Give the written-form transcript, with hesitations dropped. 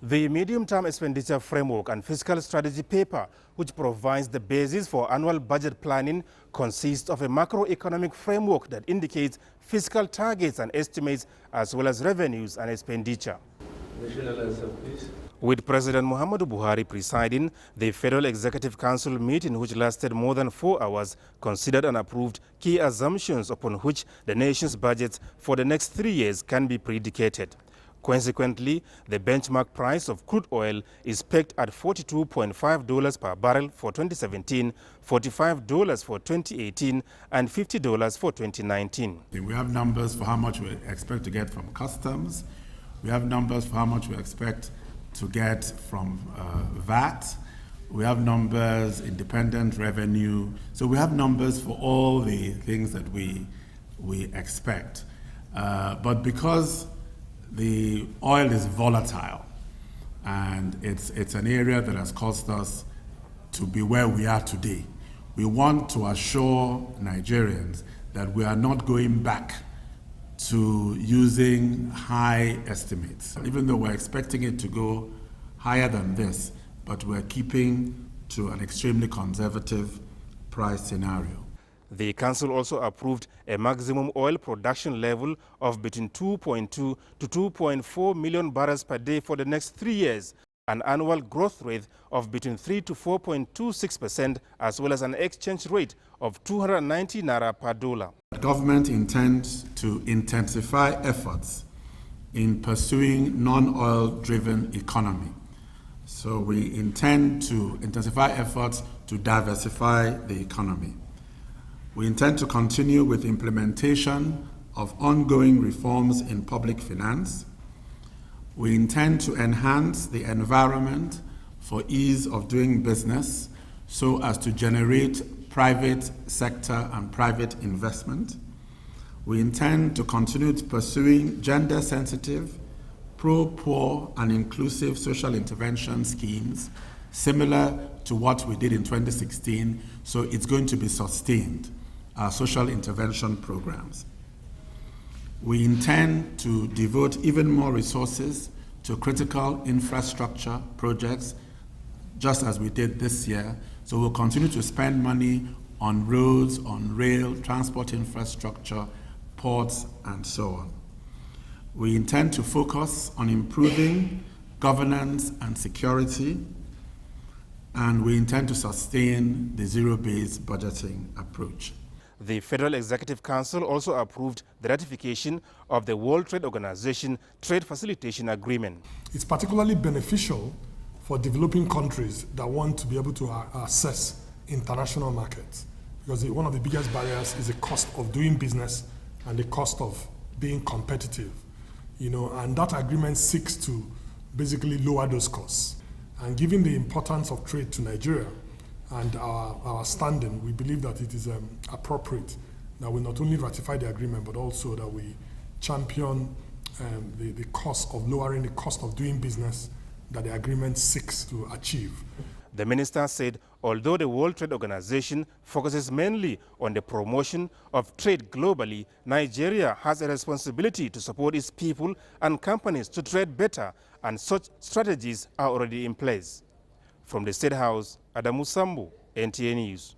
The medium-term expenditure framework and fiscal strategy paper, which provides the basis for annual budget planning, consists of a macroeconomic framework that indicates fiscal targets and estimates, as well as revenues and expenditure. National answer, please. With President Muhammadu Buhari presiding, the Federal Executive Council meeting, which lasted more than 4 hours, considered and approved key assumptions upon which the nation's budget for the next 3 years can be predicated. Consequently, the benchmark price of crude oil is pegged at $42.5 per barrel for 2017, $45 for 2018, and $50 for 2019. We have numbers for how much we expect to get from customs. We have numbers for how much we expect to get from VAT. We have numbers, independent revenue. So we have numbers for all the things that we expect. But because the oil is volatile and it's an area that has caused us to be where we are today, we want to assure Nigerians that we are not going back to using high estimates. Even though we're expecting it to go higher than this, but we're keeping to an extremely conservative price scenario. The Council also approved a maximum oil production level of between 2.2 to 2.4 million barrels per day for the next 3 years, an annual growth rate of between 3 to 4.26%, as well as an exchange rate of 290 naira per dollar. The government intends to intensify efforts in pursuing non-oil driven economy. So we intend to intensify efforts to diversify the economy. We intend to continue with implementation of ongoing reforms in public finance. We intend to enhance the environment for ease of doing business so as to generate private sector and private investment. We intend to continue pursuing gender-sensitive, pro-poor and inclusive social intervention schemes similar to what we did in 2016, so it's going to be sustained, our social intervention programs. We intend to devote even more resources to critical infrastructure projects, just as we did this year. So we'll continue to spend money on roads, on rail, transport infrastructure, ports, and so on. We intend to focus on improving governance and security, and we intend to sustain the zero-based budgeting approach. The Federal Executive Council also approved the ratification of the World Trade Organization Trade Facilitation Agreement. It's particularly beneficial for developing countries that want to be able to access international markets, because one of the biggest barriers is the cost of doing business and the cost of being competitive. And that agreement seeks to basically lower those costs. And given the importance of trade to Nigeria and our standing, we believe that it is appropriate that we not only ratify the agreement, but also that we champion the cost of lowering the cost of doing business that the agreement seeks to achieve. The minister said although the World Trade Organization focuses mainly on the promotion of trade globally, Nigeria has a responsibility to support its people and companies to trade better, and such strategies are already in place. From the State House, Adamu Sambo, NTA News.